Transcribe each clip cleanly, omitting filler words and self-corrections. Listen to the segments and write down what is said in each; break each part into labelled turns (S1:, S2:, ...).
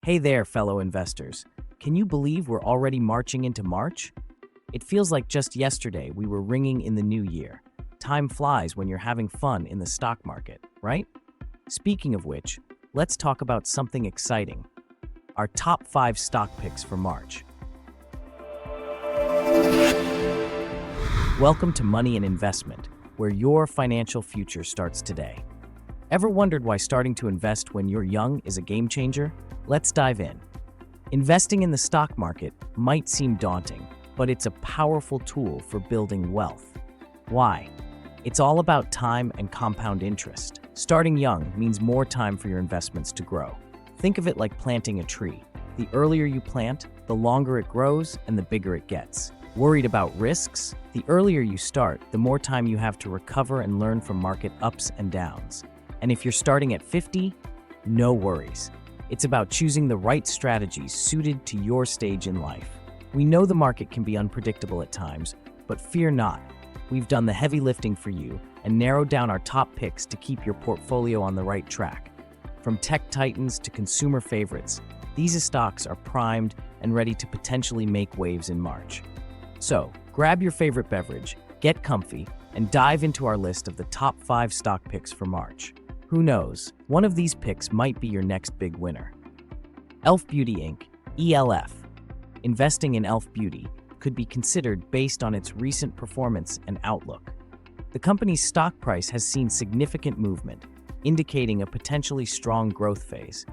S1: Hey there, fellow investors. Can you believe we're already marching into March? It feels like just yesterday we were ringing in the new year. Time flies when you're having fun in the stock market, right? Speaking of which, let's talk about something exciting. Our top 5 stock picks for March. Welcome to Money and Investment, where your financial future starts today. Ever wondered why starting to invest when you're young is a game changer? Let's dive in. Investing in the stock market might seem daunting, but it's a powerful tool for building wealth. Why? It's all about time and compound interest. Starting young means more time for your investments to grow. Think of it like planting a tree. The earlier you plant, the longer it grows and the bigger it gets. Worried about risks? The earlier you start, the more time you have to recover and learn from market ups and downs. And if you're starting at 50, no worries. It's about choosing the right strategies suited to your stage in life. We know the market can be unpredictable at times, but fear not. We've done the heavy lifting for you and narrowed down our top picks to keep your portfolio on the right track. From tech titans to consumer favorites, these stocks are primed and ready to potentially make waves in March. So, grab your favorite beverage, get comfy, and dive into our list of the top 5 stock picks for March. Who knows, one of these picks might be your next big winner. Elf Beauty Inc., ELF. Investing in Elf Beauty could be considered based on its recent performance and outlook. The company's stock price has seen significant movement, indicating a potentially strong growth phase.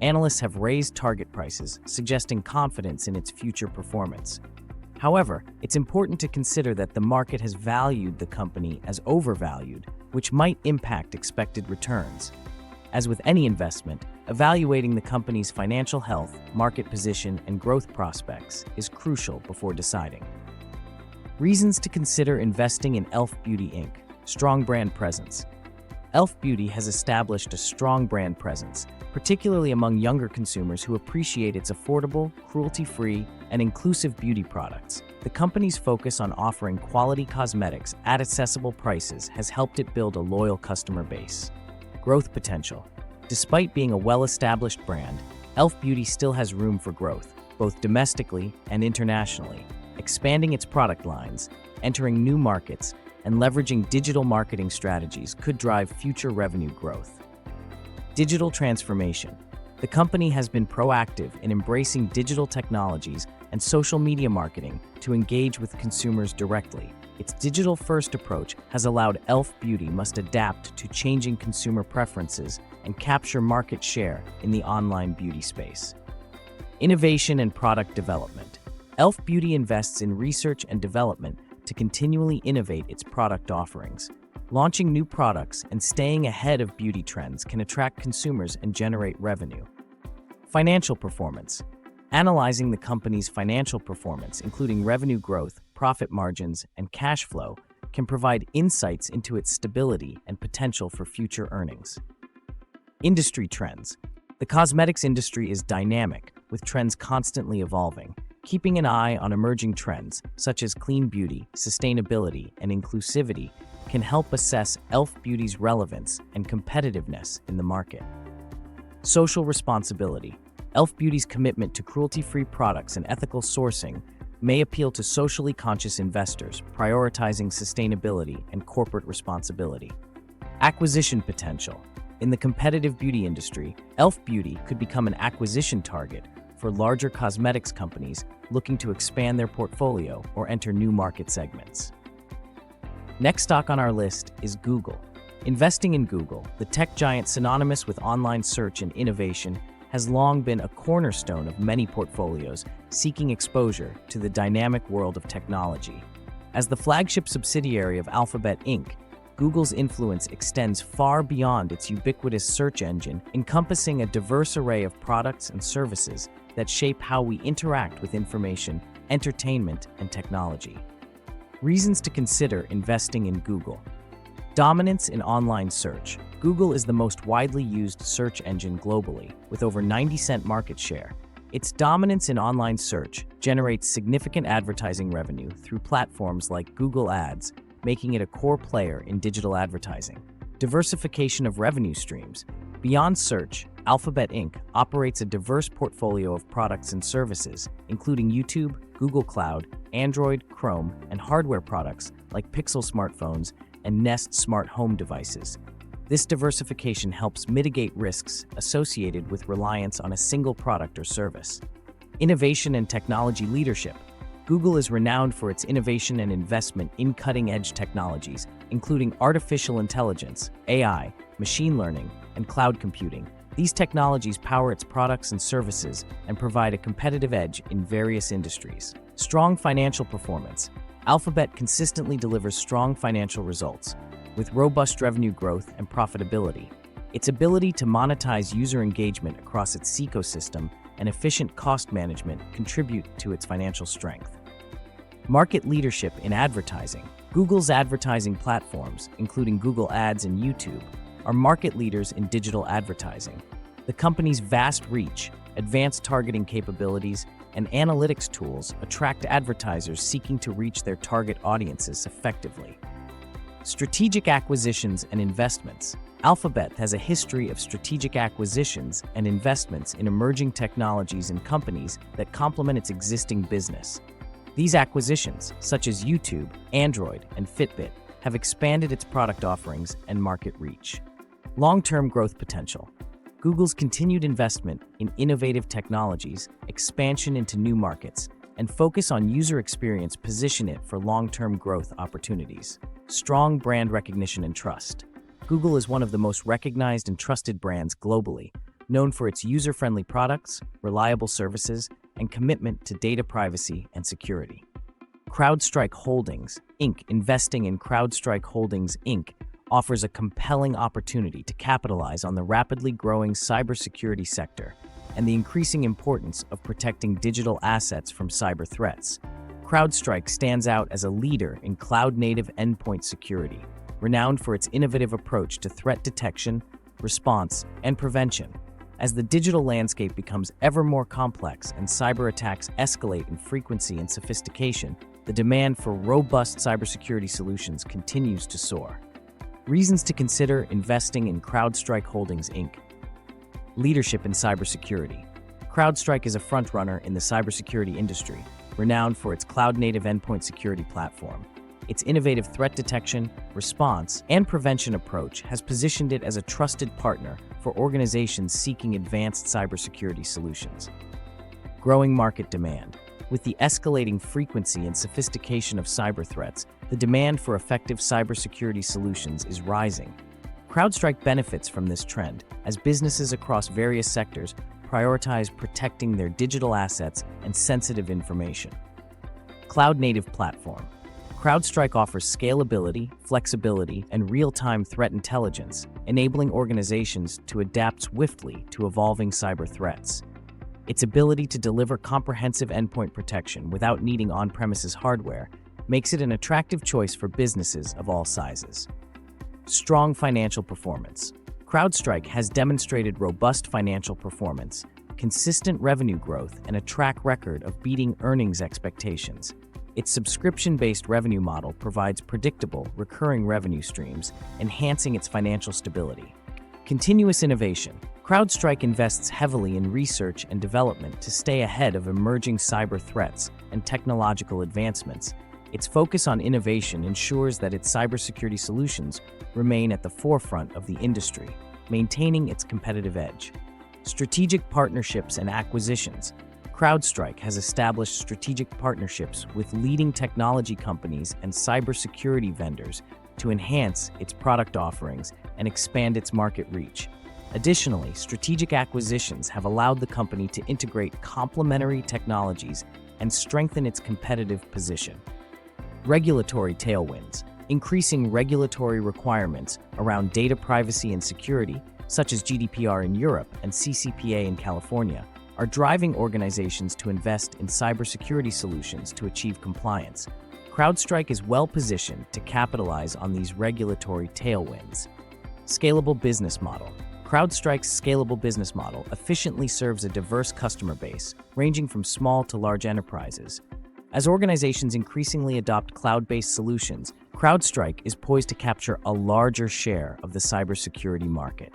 S1: Analysts have raised target prices, suggesting confidence in its future performance. However, it's important to consider that the market has valued the company as overvalued, which might impact expected returns. As with any investment, evaluating the company's financial health, market position, and growth prospects is crucial before deciding. Reasons to consider investing in Elf Beauty Inc. Strong brand presence. Elf Beauty has established a strong brand presence, particularly among younger consumers who appreciate its affordable, cruelty-free, and inclusive beauty products. The company's focus on offering quality cosmetics at accessible prices has helped it build a loyal customer base. Growth potential. Despite being a well-established brand, Elf Beauty still has room for growth, both domestically and internationally, expanding its product lines, entering new markets, and leveraging digital marketing strategies could drive future revenue growth. Digital transformation. The company has been proactive in embracing digital technologies and social media marketing to engage with consumers directly. Its digital-first approach has allowed Elf Beauty must adapt to changing consumer preferences and capture market share in the online beauty space. Innovation and product development. Elf Beauty invests in research and development to continually innovate its product offerings. Launching new products and staying ahead of beauty trends can attract consumers and generate revenue. Financial performance. Analyzing the company's financial performance, including revenue growth, profit margins, and cash flow, can provide insights into its stability and potential for future earnings. Industry trends. The cosmetics industry is dynamic, with trends constantly evolving. Keeping an eye on emerging trends, such as clean beauty, sustainability, and inclusivity, can help assess Elf Beauty's relevance and competitiveness in the market. Social responsibility. Elf Beauty's commitment to cruelty-free products and ethical sourcing may appeal to socially conscious investors, prioritizing sustainability and corporate responsibility. Acquisition potential. In the competitive beauty industry, Elf Beauty could become an acquisition target for larger cosmetics companies looking to expand their portfolio or enter new market segments. Next stock on our list is Google. Investing in Google, the tech giant synonymous with online search and innovation, has long been a cornerstone of many portfolios seeking exposure to the dynamic world of technology. As the flagship subsidiary of Alphabet Inc., Google's influence extends far beyond its ubiquitous search engine, encompassing a diverse array of products and services that shape how we interact with information, entertainment, and technology. Reasons to consider investing in Google. Dominance in online search. Google is the most widely used search engine globally, with over 90% market share. Its dominance in online search generates significant advertising revenue through platforms like Google Ads, making it a core player in digital advertising. Diversification of revenue streams. Beyond search, Alphabet Inc. operates a diverse portfolio of products and services, including YouTube, Google Cloud, Android, Chrome, and hardware products like Pixel smartphones and Nest smart home devices. This diversification helps mitigate risks associated with reliance on a single product or service. Innovation and technology leadership. Google is renowned for its innovation and investment in cutting-edge technologies, including artificial intelligence, AI, machine learning, and cloud computing. These technologies power its products and services and provide a competitive edge in various industries. Strong financial performance. Alphabet consistently delivers strong financial results, with robust revenue growth and profitability. Its ability to monetize user engagement across its ecosystem and efficient cost management contribute to its financial strength. Market leadership in advertising. Google's advertising platforms, including Google Ads and YouTube, are market leaders in digital advertising. The company's vast reach, advanced targeting capabilities, and analytics tools attract advertisers seeking to reach their target audiences effectively. Strategic acquisitions and investments. Alphabet has a history of strategic acquisitions and investments in emerging technologies and companies that complement its existing business. These acquisitions, such as YouTube, Android, and Fitbit, have expanded its product offerings and market reach. Long-term growth potential. Google's continued investment in innovative technologies, expansion into new markets, and focus on user experience position it for long-term growth opportunities. Strong brand recognition and trust. Google is one of the most recognized and trusted brands globally, known for its user-friendly products, reliable services, and commitment to data privacy and security. CrowdStrike Holdings, Inc. Investing in CrowdStrike Holdings, Inc. offers a compelling opportunity to capitalize on the rapidly growing cybersecurity sector and the increasing importance of protecting digital assets from cyber threats. CrowdStrike stands out as a leader in cloud-native endpoint security, renowned for its innovative approach to threat detection, response, and prevention. As the digital landscape becomes ever more complex and cyber attacks escalate in frequency and sophistication, the demand for robust cybersecurity solutions continues to soar. Reasons to consider investing in CrowdStrike Holdings, Inc. Leadership in cybersecurity. CrowdStrike is a frontrunner in the cybersecurity industry, renowned for its cloud-native endpoint security platform. Its innovative threat detection, response, and prevention approach has positioned it as a trusted partner for organizations seeking advanced cybersecurity solutions. Growing market demand. With the escalating frequency and sophistication of cyber threats, the demand for effective cybersecurity solutions is rising. CrowdStrike benefits from this trend as businesses across various sectors prioritize protecting their digital assets and sensitive information. Cloud-native platform. CrowdStrike offers scalability, flexibility, and real-time threat intelligence, enabling organizations to adapt swiftly to evolving cyber threats. Its ability to deliver comprehensive endpoint protection without needing on-premises hardware makes it an attractive choice for businesses of all sizes. Strong financial performance. CrowdStrike has demonstrated robust financial performance, consistent revenue growth, and a track record of beating earnings expectations. Its subscription-based revenue model provides predictable, recurring revenue streams, enhancing its financial stability. Continuous innovation. CrowdStrike invests heavily in research and development to stay ahead of emerging cyber threats and technological advancements. Its focus on innovation ensures that its cybersecurity solutions remain at the forefront of the industry, maintaining its competitive edge. Strategic partnerships and acquisitions. CrowdStrike has established strategic partnerships with leading technology companies and cybersecurity vendors to enhance its product offerings and expand its market reach. Additionally, strategic acquisitions have allowed the company to integrate complementary technologies and strengthen its competitive position. Regulatory tailwinds. Increasing regulatory requirements around data privacy and security, such as GDPR in Europe and CCPA in California, are driving organizations to invest in cybersecurity solutions to achieve compliance. CrowdStrike is well-positioned to capitalize on these regulatory tailwinds. Scalable business model. CrowdStrike's scalable business model efficiently serves a diverse customer base, ranging from small to large enterprises. As organizations increasingly adopt cloud-based solutions, CrowdStrike is poised to capture a larger share of the cybersecurity market.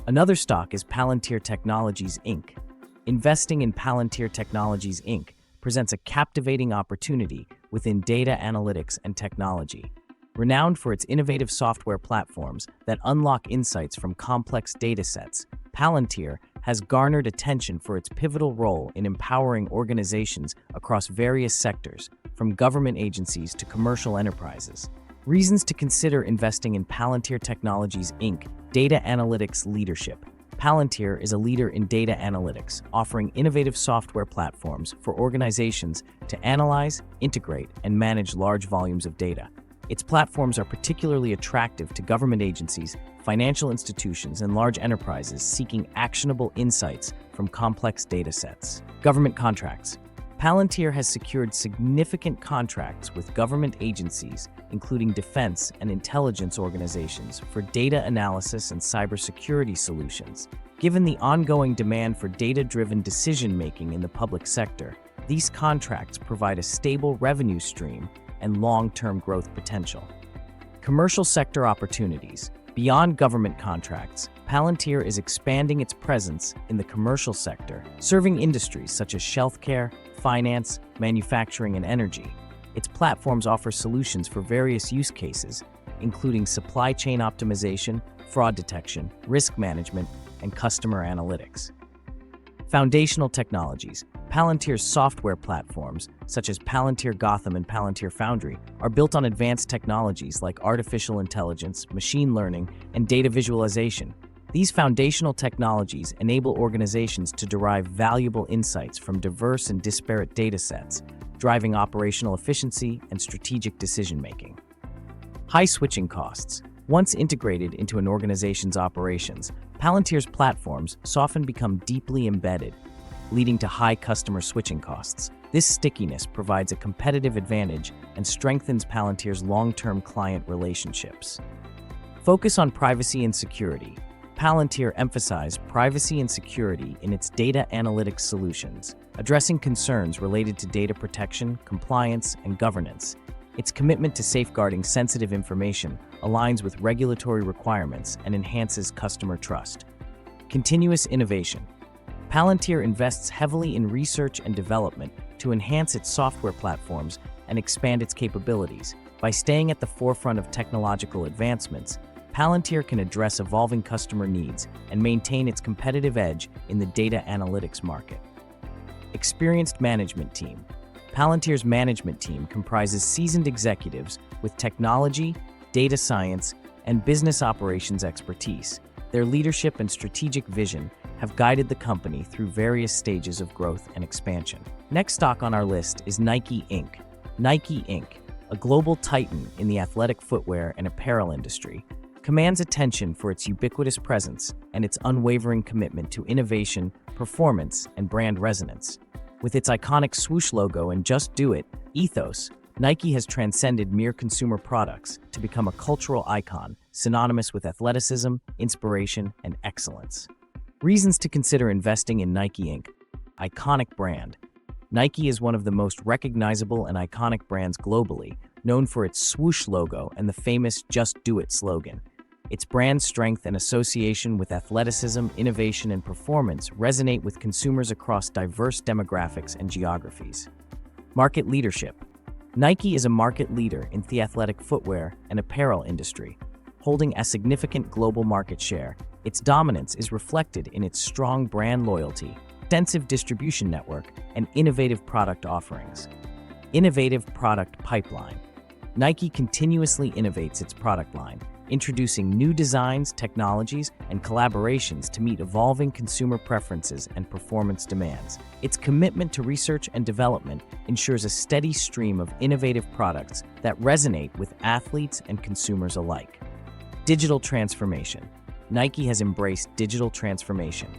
S1: Another stock is Palantir Technologies Inc. Investing in Palantir Technologies Inc. presents a captivating opportunity within data analytics and technology. Renowned for its innovative software platforms that unlock insights from complex datasets, Palantir has garnered attention for its pivotal role in empowering organizations across various sectors, from government agencies to commercial enterprises. Reasons to consider investing in Palantir Technologies Inc. Data Analytics Leadership. Palantir is a leader in data analytics, offering innovative software platforms for organizations to analyze, integrate, and manage large volumes of data. Its platforms are particularly attractive to government agencies, financial institutions, and large enterprises seeking actionable insights from complex datasets. Government contracts. Palantir has secured significant contracts with government agencies, including defense and intelligence organizations, for data analysis and cybersecurity solutions. Given the ongoing demand for data-driven decision-making in the public sector, these contracts provide a stable revenue stream and long-term growth potential. Commercial sector opportunities. Beyond government contracts, Palantir is expanding its presence in the commercial sector, serving industries such as healthcare, finance, manufacturing, and energy. Its platforms offer solutions for various use cases, including supply chain optimization, fraud detection, risk management, and customer analytics. Foundational technologies. Palantir's software platforms, such as Palantir Gotham and Palantir Foundry, are built on advanced technologies like artificial intelligence, machine learning, and data visualization. These foundational technologies enable organizations to derive valuable insights from diverse and disparate datasets, driving operational efficiency and strategic decision-making. High switching costs. Once integrated into an organization's operations, Palantir's platforms often become deeply embedded, leading to high customer switching costs. This stickiness provides a competitive advantage and strengthens Palantir's long-term client relationships. Focus on privacy and security. Palantir emphasized privacy and security in its data analytics solutions, addressing concerns related to data protection, compliance, and governance. Its commitment to safeguarding sensitive information aligns with regulatory requirements and enhances customer trust. Continuous innovation. Palantir invests heavily in research and development to enhance its software platforms and expand its capabilities. By staying at the forefront of technological advancements, Palantir can address evolving customer needs and maintain its competitive edge in the data analytics market. Experienced management team. Palantir's management team comprises seasoned executives with technology, data science, and business operations expertise. Their leadership and strategic vision have guided the company through various stages of growth and expansion. Next stock on our list is Nike Inc. Nike Inc., a global titan in the athletic footwear and apparel industry, commands attention for its ubiquitous presence and its unwavering commitment to innovation, performance, and brand resonance. With its iconic swoosh logo and "Just Do It" ethos, Nike has transcended mere consumer products to become a cultural icon synonymous with athleticism, inspiration, and excellence. Reasons to consider investing in Nike Inc. Iconic brand. Nike is one of the most recognizable and iconic brands globally, known for its swoosh logo and the famous "Just Do It" slogan. Its brand strength and association with athleticism, innovation, and performance resonate with consumers across diverse demographics and geographies. Market leadership. Nike is a market leader in the athletic footwear and apparel industry, holding a significant global market share. Its dominance is reflected in its strong brand loyalty, extensive distribution network, and innovative product offerings. Innovative product pipeline. Nike continuously innovates its product line, introducing new designs, technologies, and collaborations to meet evolving consumer preferences and performance demands. Its commitment to research and development ensures a steady stream of innovative products that resonate with athletes and consumers alike. Digital transformation. Nike has embraced digital transformation,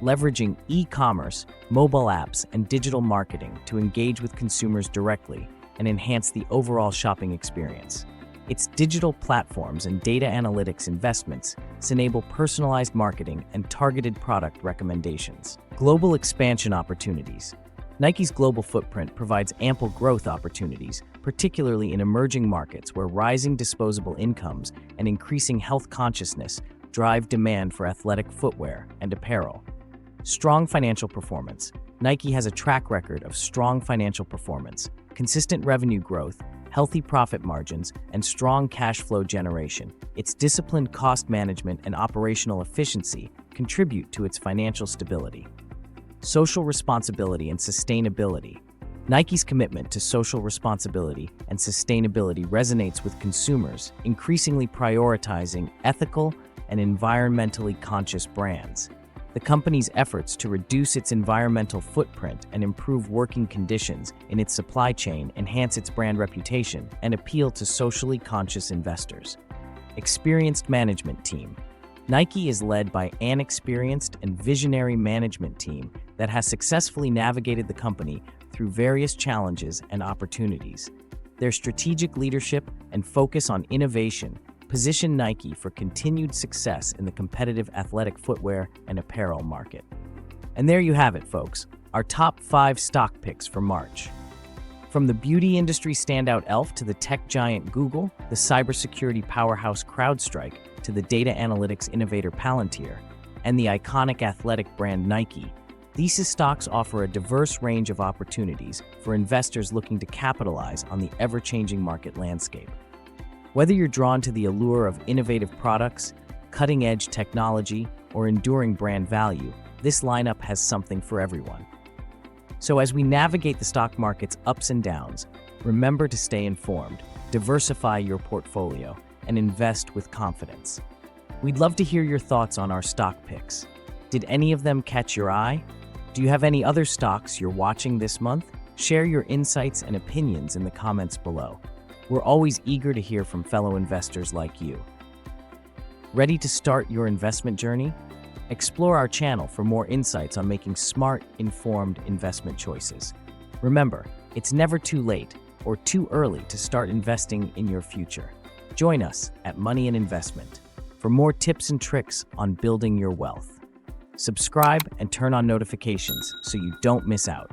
S1: leveraging e-commerce, mobile apps, and digital marketing to engage with consumers directly and enhance the overall shopping experience. Its digital platforms and data analytics investments enable personalized marketing and targeted product recommendations. Global expansion opportunities. Nike's global footprint provides ample growth opportunities, particularly in emerging markets where rising disposable incomes and increasing health consciousness drive demand for athletic footwear and apparel. Strong financial performance. Nike has a track record of strong financial performance, consistent revenue growth, healthy profit margins, and strong cash flow generation. Its disciplined cost management and operational efficiency contribute to its financial stability. Social responsibility and sustainability. Nike's commitment to social responsibility and sustainability resonates with consumers, increasingly prioritizing ethical and environmentally conscious brands. The company's efforts to reduce its environmental footprint and improve working conditions in its supply chain enhance its brand reputation and appeal to socially conscious investors. Experienced management team. Nike is led by an experienced and visionary management team that has successfully navigated the company through various challenges and opportunities. Their strategic leadership and focus on innovation position Nike for continued success in the competitive athletic footwear and apparel market. And there you have it, folks, our top 5 stock picks for March. From the beauty industry standout e.l.f. to the tech giant Google, the cybersecurity powerhouse CrowdStrike, to the data analytics innovator Palantir, and the iconic athletic brand Nike, these stocks offer a diverse range of opportunities for investors looking to capitalize on the ever-changing market landscape. Whether you're drawn to the allure of innovative products, cutting-edge technology, or enduring brand value, this lineup has something for everyone. So as we navigate the stock market's ups and downs, remember to stay informed, diversify your portfolio, and invest with confidence. We'd love to hear your thoughts on our stock picks. Did any of them catch your eye? Do you have any other stocks you're watching this month? Share your insights and opinions in the comments below. We're always eager to hear from fellow investors like you. Ready to start your investment journey? Explore our channel for more insights on making smart, informed investment choices. Remember, it's never too late or too early to start investing in your future. Join us at Money and Investment for more tips and tricks on building your wealth. Subscribe and turn on notifications so you don't miss out.